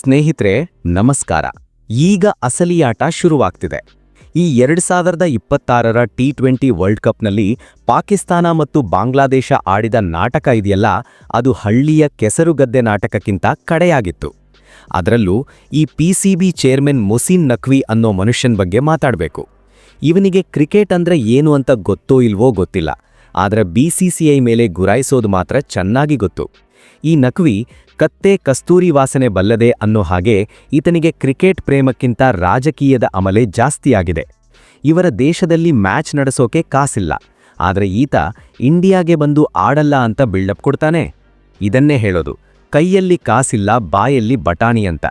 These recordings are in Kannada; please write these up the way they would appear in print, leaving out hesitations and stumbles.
ಸ್ನೇಹಿತರೆ ನಮಸ್ಕಾರ. ಈಗ ಅಸಲಿ ಆಟ ಶುರುವಾಗ್ತಿದೆ. ಈ 2026ರ ಟಿ20 ವರ್ಲ್ಡ್ ಕಪ್ನಲ್ಲಿ ಪಾಕಿಸ್ತಾನ ಮತ್ತು ಬಾಂಗ್ಲಾದೇಶ ಆಡಿದ ನಾಟಕ ಇದೆಯಲ್ಲ, ಅದು ಹಳ್ಳಿಯ ಕೆಸರುಗದ್ದೆ ನಾಟಕಕ್ಕಿಂತ ಕಡೆಯಾಗಿತ್ತು. ಅದರಲ್ಲೂ ಈ ಪಿಸಿಬಿ ಚೇರ್ಮನ್ ಮೊಸಿನ್ ನಖ್ವಿ ಅನ್ನೋ ಮನುಷ್ಯನ ಬಗ್ಗೆ ಮಾತಾಡಬೇಕು. ಇವನಿಗೆ ಕ್ರಿಕೆಟ್ ಅಂದ್ರೆ ಏನು ಅಂತ ಗೊತ್ತೋ ಇಲ್ವೋ ಗೊತ್ತಿಲ್ಲ, ಆದರೆ ಬಿಸಿಸಿಐ ಮೇಲೆ ಗುರಾಯಿಸೋದು ಮಾತ್ರ ಚೆನ್ನಾಗಿ ಗೊತ್ತು. ಈ ನಖ್ವಿ ಕತ್ತೆ ಕಸ್ತೂರಿ ವಾಸನೆ ಬಲ್ಲದೆ ಅನ್ನೋ ಹಾಗೆ ಈತನಿಗೆ ಕ್ರಿಕೆಟ್ ಪ್ರೇಮಕ್ಕಿಂತ ರಾಜಕೀಯದ ಅಮಲೆ ಜಾಸ್ತಿಯಾಗಿದೆ. ಇವರ ದೇಶದಲ್ಲಿ ಮ್ಯಾಚ್ ನಡೆಸೋಕೆ ಕಾಸಿಲ್ಲ, ಆದರೆ ಈತ ಇಂಡಿಯಾಗೆ ಬಂದು ಆಡಲ್ಲ ಅಂತ ಬಿಲ್ಡಪ್ ಕೊಡ್ತಾನೆ. ಇದನ್ನೇ ಹೇಳೋದು, ಕೈಯಲ್ಲಿ ಕಾಸಿಲ್ಲ ಬಾಯಲ್ಲಿ ಬಟಾಣಿ ಅಂತ.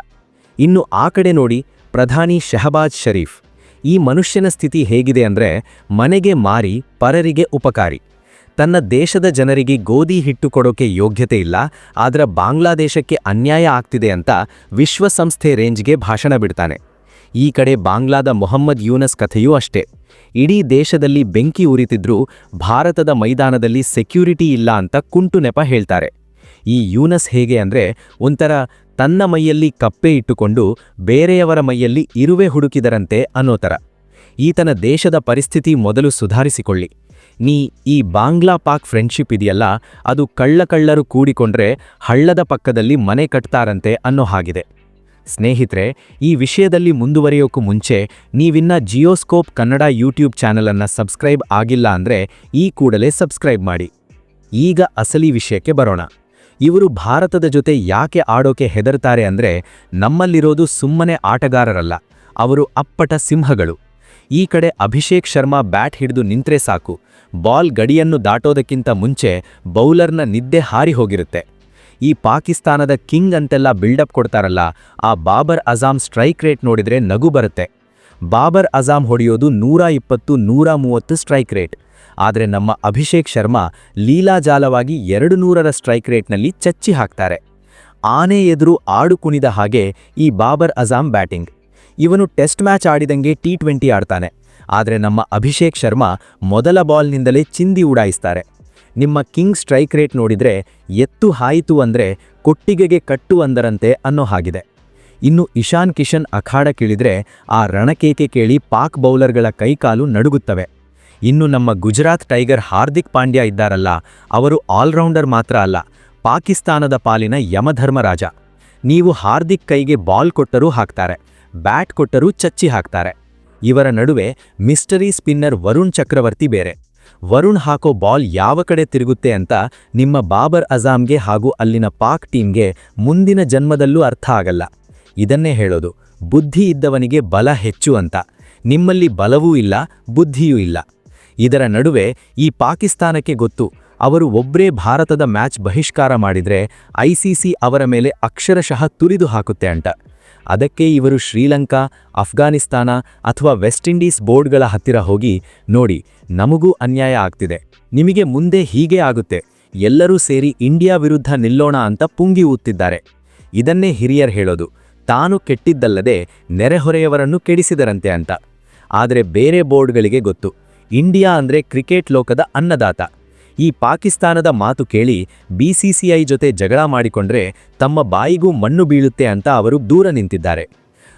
ಇನ್ನು ಆ ಕಡೆ ನೋಡಿ, ಪ್ರಧಾನಿ ಶಹಬಾಜ್ ಶರೀಫ್. ಈ ಮನುಷ್ಯನ ಸ್ಥಿತಿ ಹೇಗಿದೆ ಅಂದ್ರೆ, ಮನೆಗೆ ಮಾರಿ ಪರರಿಗೆ ಉಪಕಾರಿ. ತನ್ನ ದೇಶದ ಜನರಿಗೆ ಗೋಧಿ ಹಿಟ್ಟು ಕೊಡೋಕೆ ಯೋಗ್ಯತೆ ಇಲ್ಲ, ಆದ್ರೆ ಬಾಂಗ್ಲಾದೇಶಕ್ಕೆ ಅನ್ಯಾಯ ಆಗ್ತಿದೆ ಅಂತ ವಿಶ್ವಸಂಸ್ಥೆ ರೇಂಜ್ಗೆ ಭಾಷಣ ಬಿಡ್ತಾನೆ. ಈ ಕಡೆ ಬಾಂಗ್ಲಾದ ಮೊಹಮ್ಮದ್ ಯೂನಸ್ ಕಥೆಯೂ ಅಷ್ಟೇ. ಇಡೀ ದೇಶದಲ್ಲಿ ಬೆಂಕಿ ಉರಿತಿದ್ರೂ ಭಾರತದ ಮೈದಾನದಲ್ಲಿ ಸೆಕ್ಯೂರಿಟಿ ಇಲ್ಲ ಅಂತ ಕುಂಟು ನೆಪ ಹೇಳ್ತಾರೆ. ಈ ಯೂನಸ್ ಹೇಗೆ ಅಂದ್ರೆ, ಒಂಥರ ತನ್ನ ಮೈಯಲ್ಲಿ ಕಪ್ಪೆ ಇಟ್ಟುಕೊಂಡು ಬೇರೆಯವರ ಮೈಯಲ್ಲಿ ಇರುವೆ ಹುಡುಕಿದರಂತೆ ಅನ್ನೋ ಥರ. ಈತನ ದೇಶದ ಪರಿಸ್ಥಿತಿ ಮೊದಲು ಸುಧಾರಿಸಿಕೊಳ್ಳಿ. ಈ ಬಾಂಗ್ಲಾ ಪಾಕ್ ಫ್ರೆಂಡ್ಶಿಪ್ ಇದೆಯಲ್ಲ, ಅದು ಕಳ್ಳರು ಕೂಡಿಕೊಂಡ್ರೆ ಹಳ್ಳದ ಪಕ್ಕದಲ್ಲಿ ಮನೆ ಕಟ್ತಾರಂತೆ ಅನ್ನೋ ಹಾಗಿದೆ. ಸ್ನೇಹಿತರೆ, ಈ ವಿಷಯದಲ್ಲಿ ಮುಂದುವರಿಯೋಕ್ಕೂ ಮುಂಚೆ ನೀವಿನ್ನ ಜಿಯೋಸ್ಕೋಪ್ ಕನ್ನಡ ಯೂಟ್ಯೂಬ್ ಚಾನಲನ್ನು ಸಬ್ಸ್ಕ್ರೈಬ್ ಆಗಿಲ್ಲ ಅಂದ್ರೆ ಈ ಕೂಡಲೇ ಸಬ್ಸ್ಕ್ರೈಬ್ ಮಾಡಿ. ಈಗ ಅಸಲಿ ವಿಷಯಕ್ಕೆ ಬರೋಣ. ಇವರು ಭಾರತದ ಜೊತೆ ಯಾಕೆ ಆಡೋಕೆ ಹೆದರ್ತಾರೆ ಅಂದ್ರೆ, ನಮ್ಮಲ್ಲಿರೋದು ಸುಮ್ಮನೆ ಆಟಗಾರರಲ್ಲ, ಅವರು ಅಪ್ಪಟ ಸಿಂಹಗಳು. ಈ ಕಡೆ ಅಭಿಷೇಕ್ ಶರ್ಮಾ ಬ್ಯಾಟ್ ಹಿಡಿದು ನಿಂತ್ರೆ ಸಾಕು, ಬಾಲ್ ಗಡಿಯನ್ನು ದಾಟೋದಕ್ಕಿಂತ ಮುಂಚೆ ಬೌಲರ್ನ ನಿದ್ದೆ ಹಾರಿ ಹೋಗಿರುತ್ತೆ. ಈ ಪಾಕಿಸ್ತಾನದ ಕಿಂಗ್ ಅಂತೆಲ್ಲ ಬಿಲ್ಡಪ್ ಕೊಡ್ತಾರಲ್ಲ, ಆ ಬಾಬರ್ ಅಜಾಮ್ ಸ್ಟ್ರೈಕ್ ರೇಟ್ ನೋಡಿದ್ರೆ ನಗು ಬರುತ್ತೆ. ಬಾಬರ್ ಅಜಾಮ್ ಹೊಡೆಯೋದು 120-130 ಸ್ಟ್ರೈಕ್ ರೇಟ್, ಆದರೆ ನಮ್ಮ ಅಭಿಷೇಕ್ ಶರ್ಮಾ ಲೀಲಾಜಾಲವಾಗಿ 200ರ ಸ್ಟ್ರೈಕ್ ರೇಟ್ನಲ್ಲಿ ಚಚ್ಚಿ ಹಾಕ್ತಾರೆ. ಆನೆ ಎದುರು ಆಡು ಕುಣಿದ ಹಾಗೆ ಈ ಬಾಬರ್ ಅಜಾಮ್ ಬ್ಯಾಟಿಂಗ್. ಇವನು ಟೆಸ್ಟ್ ಮ್ಯಾಚ್ ಆಡಿದಂಗೆ ಟಿ20 ಆಡ್ತಾನೆ, ಆದರೆ ನಮ್ಮ ಅಭಿಷೇಕ್ ಶರ್ಮಾ ಮೊದಲ ಬಾಲ್ನಿಂದಲೇ ಚಿಂದಿ ಉಡಾಯಿಸ್ತಾರೆ. ನಿಮ್ಮ ಕಿಂಗ್ ಸ್ಟ್ರೈಕ್ ರೇಟ್ ನೋಡಿದ್ರೆ ಎತ್ತು ಹಾಯಿತು ಅಂದ್ರೆ ಕೊಟ್ಟಿಗೆಗೆ ಕಟ್ಟು ಅಂದರಂತೆ ಅನ್ನೋ ಹಾಗಿದೆ. ಇನ್ನು ಇಶಾನ್ ಕಿಶನ್ ಅಖಾಡಕ್ಕಿಳಿದ್ರೆ ಆ ರಣಕೇಕೆ ಕೇಳಿ ಪಾಕ್ ಬೌಲರ್ಗಳ ಕೈಕಾಲು ನಡುಗುತ್ತವೆ. ಇನ್ನು ನಮ್ಮ ಗುಜರಾತ್ ಟೈಗರ್ ಹಾರ್ದಿಕ್ ಪಾಂಡ್ಯ ಇದ್ದಾರಲ್ಲ, ಅವರು ಆಲ್ರೌಂಡರ್ ಮಾತ್ರ ಅಲ್ಲ, ಪಾಕಿಸ್ತಾನದ ಪಾಲಿನ ಯಮಧರ್ಮರಾಜ. ನೀವು ಹಾರ್ದಿಕ್ ಕೈಗೆ ಬಾಲ್ ಕೊಟ್ಟರೂ ಹಾಕ್ತಾರೆ, ಬ್ಯಾಟ್ ಕೊಟ್ಟರೂ ಚಚ್ಚಿ ಹಾಕ್ತಾರೆ. ಇವರ ನಡುವೆ ಮಿಸ್ಟರಿ ಸ್ಪಿನ್ನರ್ ವರುಣ್ ಚಕ್ರವರ್ತಿ ಬೇರೆ. ವರುಣ್ ಹಾಕೋ ಬಾಲ್ ಯಾವ ಕಡೆ ತಿರುಗುತ್ತೆ ಅಂತ ನಿಮ್ಮ ಬಾಬರ್ ಅಜಾಮ್ಗೆ ಹಾಗೂ ಅಲ್ಲಿನ ಪಾಕ್ ಟೀಮ್ಗೆ ಮುಂದಿನ ಜನ್ಮದಲ್ಲೂ ಅರ್ಥ ಆಗಲ್ಲ. ಇದನ್ನೇ ಹೇಳೋದು, ಬುದ್ಧಿ ಇದ್ದವನಿಗೆ ಬಲ ಹೆಚ್ಚು ಅಂತ. ನಿಮ್ಮಲ್ಲಿ ಬಲವೂ ಇಲ್ಲ, ಬುದ್ಧಿಯೂ ಇಲ್ಲ. ಇದರ ನಡುವೆ ಈ ಪಾಕಿಸ್ತಾನಕ್ಕೆ ಗೊತ್ತು, ಅವರು ಒಬ್ಬರೇ ಭಾರತದ ಮ್ಯಾಚ್ ಬಹಿಷ್ಕಾರ ಮಾಡಿದ್ರೆ ಐಸಿಸಿ ಅವರ ಮೇಲೆ ಅಕ್ಷರಶಃ ತುರಿದು ಹಾಕುತ್ತೆ ಅಂತ. ಅದಕ್ಕೆ ಇವರು ಶ್ರೀಲಂಕಾ, ಅಫ್ಘಾನಿಸ್ತಾನ ಅಥವಾ ವೆಸ್ಟ್ ಇಂಡೀಸ್ ಬೋರ್ಡ್ಗಳ ಹತ್ತಿರ ಹೋಗಿ, ನೋಡಿ ನಮಗೂ ಅನ್ಯಾಯ ಆಗ್ತಿದೆ, ನಿಮಗೆ ಮುಂದೆ ಹೀಗೆ ಆಗುತ್ತೆ, ಎಲ್ಲರೂ ಸೇರಿ ಇಂಡಿಯಾ ವಿರುದ್ಧ ನಿಲ್ಲೋಣ ಅಂತ ಪುಂಗಿ ಊತ್ತಿದ್ದಾರೆ. ಇದನ್ನೇ ಹಿರಿಯರ್ ಹೇಳೋದು, ತಾನು ಕೆಟ್ಟಿದ್ದಲ್ಲದೆ ನೆರೆಹೊರೆಯವರನ್ನು ಕೆಡಿಸಿದರಂತೆ ಅಂತ. ಆದರೆ ಬೇರೆ ಬೋರ್ಡ್ಗಳಿಗೆ ಗೊತ್ತು, ಇಂಡಿಯಾ ಅಂದ್ರೆ ಕ್ರಿಕೆಟ್ ಲೋಕದ ಅನ್ನದಾತ. ಈ ಪಾಕಿಸ್ತಾನದ ಮಾತು ಕೇಳಿ ಬಿಸಿಸಿಐ ಜೊತೆ ಜಗಳ ಮಾಡಿಕೊಂಡ್ರೆ ತಮ್ಮ ಬಾಯಿಗೂ ಮಣ್ಣು ಬೀಳುತ್ತೆ ಅಂತ ಅವರು ದೂರ ನಿಂತಿದ್ದಾರೆ.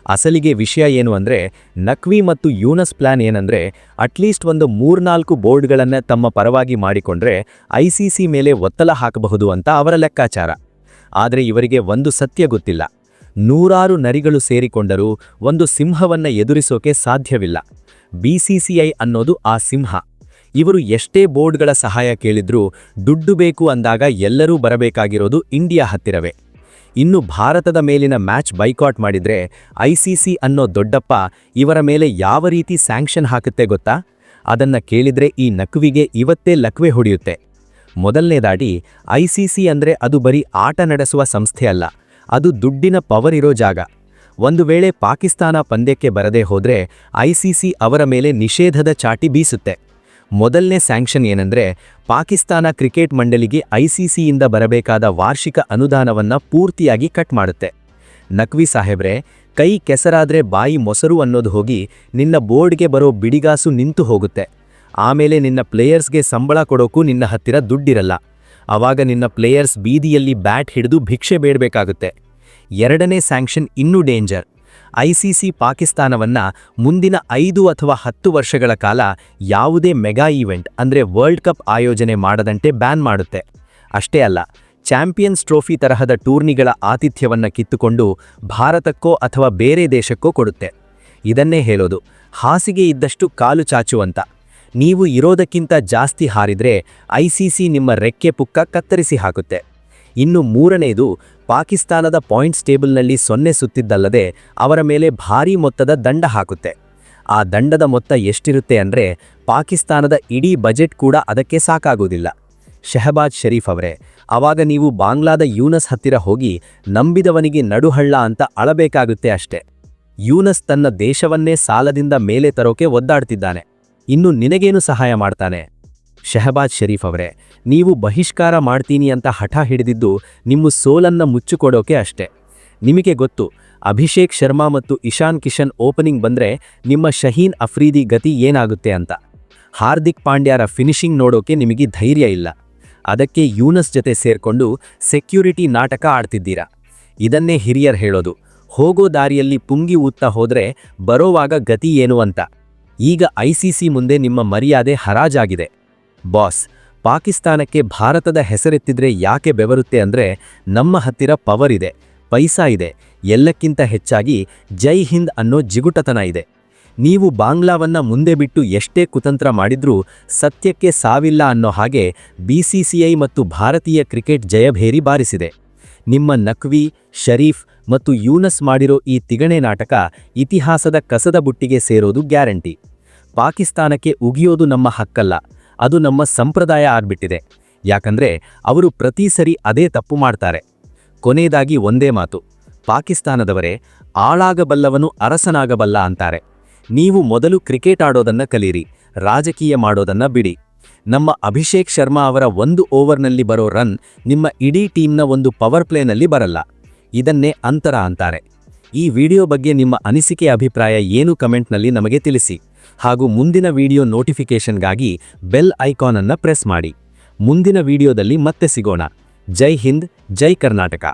ಅಸಲಿಗೆ ವಿಷಯ ಏನು ಅಂದ್ರೆ, ನಖ್ವಿ ಮತ್ತು ಯೂನಸ್ ಪ್ಲಾನ್ ಏನಂದ್ರೆ, ಅಟ್ಲೀಸ್ಟ್ ಒಂದು 3-4 ಬೋರ್ಡ್ಗಳನ್ನ ತಮ್ಮ ಪರವಾಗಿ ಮಾಡಿಕೊಂಡ್ರೆ ಐಸಿಸಿ ಮೇಲೆ ಒತ್ತಡ ಹಾಕಬಹುದು ಅಂತ ಅವರ ಲೆಕ್ಕಾಚಾರ. ಆದರೆ ಇವರಿಗೆ ಒಂದು ಸತ್ಯ ಗೊತ್ತಿಲ್ಲ, 100 ನರಿಗಳು ಸೇರಿಕೊಂಡರೂ ಒಂದು ಸಿಂಹವನ್ನ ಎದುರಿಸೋಕೆ ಸಾಧ್ಯವಿಲ್ಲ. ಬಿಸಿಸಿಐ ಅನ್ನೋದು ಆ ಸಿಂಹ. ಇವರು ಎಷ್ಟೇ ಬೋರ್ಡ್ಗಳ ಸಹಾಯ ಕೇಳಿದ್ರೂ ದುಡ್ಡು ಬೇಕು ಅಂದಾಗ ಎಲ್ಲರೂ ಬರಬೇಕಾಗಿರೋದು ಇಂಡಿಯಾ ಹತ್ತಿರವೇ. ಇನ್ನು ಭಾರತದ ಮೇಲಿನ ಮ್ಯಾಚ್ ಬೈಕಾಟ್ ಮಾಡಿದ್ರೆ ಐಸಿಸಿ ಅನ್ನೋ ದೊಡ್ಡಪ್ಪ ಇವರ ಮೇಲೆ ಯಾವ ರೀತಿ ಸ್ಯಾಂಕ್ಷನ್ ಹಾಕುತ್ತೆ ಗೊತ್ತಾ? ಅದನ್ನ ಕೇಳಿದ್ರೆ ಈ ನಖ್ವಿಗೆ ಇವತ್ತೇ ಲಕ್ವೆ ಹೊಡೆಯುತ್ತೆ. ಮೊದಲನೇದಾಗಿ, ಐಸಿಸಿ ಅಂದ್ರೆ ಅದು ಬರೀ ಆಟ ನಡೆಸುವ ಸಂಸ್ಥೆ ಅಲ್ಲ, ಅದು ದುಡ್ಡಿನ ಪವರ್ ಇರೋ ಜಾಗ. ಒಂದು ವೇಳೆ ಪಾಕಿಸ್ತಾನ ಪಂದ್ಯಕ್ಕೆ ಬರದೇ ಹೋದ್ರೆ ಐಸಿಸಿ ಅವರ ಮೇಲೆ ನಿಷೇಧದ ಚಾಟಿ ಬೀಸುತ್ತೆ. ಮೊದಲನೇ ಸ್ಯಾಂಕ್ಷನ್ ಏನಂದ್ರೆ, ಪಾಕಿಸ್ತಾನ ಕ್ರಿಕೆಟ್ ಮಂಡಳಿಗೆ ಐಸಿಸಿಯಿಂದ ಬರಬೇಕಾದ ವಾರ್ಷಿಕ ಅನುದಾನವನ್ನ ಪೂರ್ತಿಯಾಗಿ ಕಟ್ ಮಾಡುತ್ತೆ. ನಖ್ವಿ ಸಾಹೇಬ್ರೆ, ಕೈ ಕೆಸರಾದ್ರೆ ಬಾಯಿ ಮೊಸರು ಅನ್ನೋದು ಹೋಗಿ ನಿನ್ನ ಬೋರ್ಡ್ಗೆ ಬರೋ ಬಿಡಿಗಾಸು ನಿಂತು ಹೋಗುತ್ತೆ. ಆಮೇಲೆ ನಿನ್ನ ಪ್ಲೇಯರ್ಸ್ಗೆ ಸಂಬಳ ಕೊಡೋಕ್ಕೂ ನಿನ್ನ ಹತ್ತಿರ ದುಡ್ಡಿರಲ್ಲ. ಆವಾಗ ನಿನ್ನ ಪ್ಲೇಯರ್ಸ್ ಬೀದಿಯಲ್ಲಿ ಬ್ಯಾಟ್ ಹಿಡಿದು ಭಿಕ್ಷೆ ಬೇಡಬೇಕಾಗುತ್ತೆ. ಎರಡನೇ ಸ್ಯಾಂಕ್ಷನ್ ಇನ್ನೂ ಡೇಂಜರ್. ಐಸಿಸಿ ಪಾಕಿಸ್ತಾನವನ್ನ ಮುಂದಿನ 5 ಅಥವಾ 10 ವರ್ಷಗಳ ಕಾಲ ಯಾವುದೇ ಮೆಗಾ ಈವೆಂಟ್ ಅಂದ್ರೆ ವರ್ಲ್ಡ್ ಕಪ್ ಆಯೋಜನೆ ಮಾಡದಂತೆ ಬ್ಯಾನ್ ಮಾಡುತ್ತೆ. ಅಷ್ಟೇ ಅಲ್ಲ, ಚಾಂಪಿಯನ್ಸ್ ಟ್ರೋಫಿ ತರಹದ ಟೂರ್ನಿಗಳ ಆತಿಥ್ಯವನ್ನ ಕಿತ್ತುಕೊಂಡು ಭಾರತಕ್ಕೋ ಅಥವಾ ಬೇರೆ ದೇಶಕ್ಕೋ ಕೊಡುತ್ತೆ. ಇದನ್ನೇ ಹೇಳೋದು ಹಾಸಿಗೆ ಇದ್ದಷ್ಟು ಕಾಲು ಚಾಚು ಅಂತ. ನೀವು ಇರೋದಕ್ಕಿಂತ ಜಾಸ್ತಿ ಹಾರಿದ್ರೆ ಐಸಿಸಿ ನಿಮ್ಮ ರೆಕ್ಕೆ ಪುಕ್ಕ ಕತ್ತರಿಸಿ ಹಾಕುತ್ತೆ. ಇನ್ನು ಮೂರನೇದು, ಪಾಕಿಸ್ತಾನದ ಪಾಯಿಂಟ್ಸ್ ಟೇಬಲ್ನಲ್ಲಿ 0 ಸುತ್ತಿದ್ದಲ್ಲದೆ ಅವರ ಮೇಲೆ ಭಾರೀ ಮೊತ್ತದ ದಂಡ ಹಾಕುತ್ತೆ. ಆ ದಂಡದ ಮೊತ್ತ ಎಷ್ಟಿರುತ್ತೆ ಅಂದ್ರೆ ಪಾಕಿಸ್ತಾನದ ಇಡೀ ಬಜೆಟ್ ಕೂಡ ಅದಕ್ಕೆ ಸಾಕಾಗೋದಿಲ್ಲ. ಶಹಬಾಜ್ ಶರೀಫ್ ಅವರೇ, ಆವಾಗ ನೀವು ಬಾಂಗ್ಲಾದ ಯೂನಸ್ ಹತ್ತಿರ ಹೋಗಿ ನಂಬಿದವನಿಗೆ ನಡುಹಳ್ಳ ಅಂತ ಅಳಬೇಕಾಗುತ್ತೆ ಅಷ್ಟೆ. ಯೂನಸ್ ತನ್ನ ದೇಶವನ್ನೇ ಸಾಲದಿಂದ ಮೇಲೆ ತರೋಕೆ ಒದ್ದಾಡ್ತಿದ್ದಾನೆ. ಇನ್ನು ನಿನಗೇನು ಸಹಾಯ ಮಾಡ್ತಾನೆ? ಶಹಬಾಜ್ ಶರೀಫ್ ಅವರೇ, ನೀವು ಬಹಿಷ್ಕಾರ ಮಾಡ್ತೀನಿ ಅಂತ ಹಠ ಹಿಡಿದಿದ್ದು ನಿಮ್ಮ ಸೋಲನ್ನ ಮುಚ್ಚಿಕೊಡೋಕೆ ಅಷ್ಟೆ. ನಿಮಗೆ ಗೊತ್ತು, ಅಭಿಷೇಕ್ ಶರ್ಮಾ ಮತ್ತು ಇಶಾನ್ ಕಿಶನ್ ಓಪನಿಂಗ್ ಬಂದ್ರೆ ನಿಮ್ಮ ಶಹೀನ್ ಅಫ್ರೀದಿ ಗತಿ ಏನಾಗುತ್ತೆ ಅಂತ. ಹಾರ್ದಿಕ್ ಪಾಂಡ್ಯಾರ ಫಿನಿಶಿಂಗ್ ನೋಡೋಕೆ ನಿಮಗೆ ಧೈರ್ಯ ಇಲ್ಲ. ಅದಕ್ಕೆ ಯೂನಸ್ ಜೊತೆ ಸೇರ್ಕೊಂಡು ಸೆಕ್ಯೂರಿಟಿ ನಾಟಕ ಆಡ್ತಿದ್ದೀರಾ. ಇದನ್ನೇ ಹಿರಿಯರ್ ಹೇಳೋದು, ಹೋಗೋ ದಾರಿಯಲ್ಲಿ ಪುಂಗಿ ಊತ್ತಾ ಹೋದ್ರೆ ಬರೋವಾಗ ಗತಿ ಏನು ಅಂತ. ಈಗ ಐಸಿಸಿ ಮುಂದೆ ನಿಮ್ಮ ಮರ್ಯಾದೆ ಹರಾಜಾಗಿದೆ. ಬಾಸ್, ಪಾಕಿಸ್ತಾನಕ್ಕೆ ಭಾರತದ ಹೆಸರೆತ್ತಿದ್ರೆ ಯಾಕೆ ಬೆವರುತ್ತೆ ಅಂದ್ರೆ ನಮ್ಮ ಹತ್ತಿರ ಪವರ್ ಇದೆ, ಪೈಸಾ ಇದೆ, ಎಲ್ಲಕ್ಕಿಂತ ಹೆಚ್ಚಾಗಿ ಜೈ ಹಿಂದ್ ಅನ್ನೋ ಜಿಗುಟತನ ಇದೆ. ನೀವು ಬಾಂಗ್ಲಾವನ್ನ ಮುಂದೆ ಬಿಟ್ಟು ಎಷ್ಟೇ ಕುತಂತ್ರ ಮಾಡಿದ್ರೂ ಸತ್ಯಕ್ಕೆ ಸಾವಿಲ್ಲ ಅನ್ನೋ ಹಾಗೆ ಬಿಸಿಸಿಐ ಮತ್ತು ಭಾರತೀಯ ಕ್ರಿಕೆಟ್ ಜಯಭೇರಿ ಬಾರಿಸಿದೆ. ನಿಮ್ಮ ನಖ್ವಿ, ಶರೀಫ್ ಮತ್ತು ಯೂನಸ್ ಮಾಡಿರೋ ಈ ತಿಗಣೆ ನಾಟಕ ಇತಿಹಾಸದ ಕಸದ ಬುಟ್ಟಿಗೆ ಸೇರೋದು ಗ್ಯಾರಂಟಿ. ಪಾಕಿಸ್ತಾನಕ್ಕೆ ಉಗಿಯೋದು ನಮ್ಮ ಹಕ್ಕಲ್ಲ, ಅದು ನಮ್ಮ ಸಂಪ್ರದಾಯ ಆಗ್ಬಿಟ್ಟಿದೆ. ಯಾಕಂದ್ರೆ ಅವರು ಪ್ರತಿ ಸರಿ ಅದೇ ತಪ್ಪು ಮಾಡ್ತಾರೆ. ಕೊನೆಯದಾಗಿ ಒಂದೇ ಮಾತು, ಪಾಕಿಸ್ತಾನದವರೇ, ಆಳಾಗಬಲ್ಲವನು ಅರಸನಾಗಬಲ್ಲ ಅಂತಾರೆ. ನೀವು ಮೊದಲು ಕ್ರಿಕೆಟ್ ಆಡೋದನ್ನ ಕಲೀರಿ, ರಾಜಕೀಯ ಮಾಡೋದನ್ನ ಬಿಡಿ. ನಮ್ಮ ಅಭಿಷೇಕ್ ಶರ್ಮಾ ಅವರ 1 ಓವರ್ನಲ್ಲಿ ಬರೋ ರನ್ ನಿಮ್ಮ ಇಡೀ ಟೀಮ್ನ ಒಂದು ಪವರ್ ಪ್ಲೇನಲ್ಲಿ ಬರಲ್ಲ. ಇದನ್ನೇ ಅಂತರ ಅಂತಾರೆ. ಈ ವಿಡಿಯೋ ಬಗ್ಗೆ ನಿಮ್ಮ ಅನಿಸಿಕೆ ಅಭಿಪ್ರಾಯ ಏನು ಕಮೆಂಟ್ನಲ್ಲಿ ನಮಗೆ ತಿಳಿಸಿ. ಹಾಗೂ ಮುಂದಿನ ವಿಡಿಯೋ ನೋಟಿಫಿಕೇಷನ್ಗಾಗಿ ಬೆಲ್ ಐಕಾನ್ ಅನ್ನು ಪ್ರೆಸ್ ಮಾಡಿ. ಮುಂದಿನ ವಿಡಿಯೋದಲ್ಲಿ ಮತ್ತೆ ಸಿಗೋಣ. ಜೈ ಹಿಂದ್, ಜೈ ಕರ್ನಾಟಕ.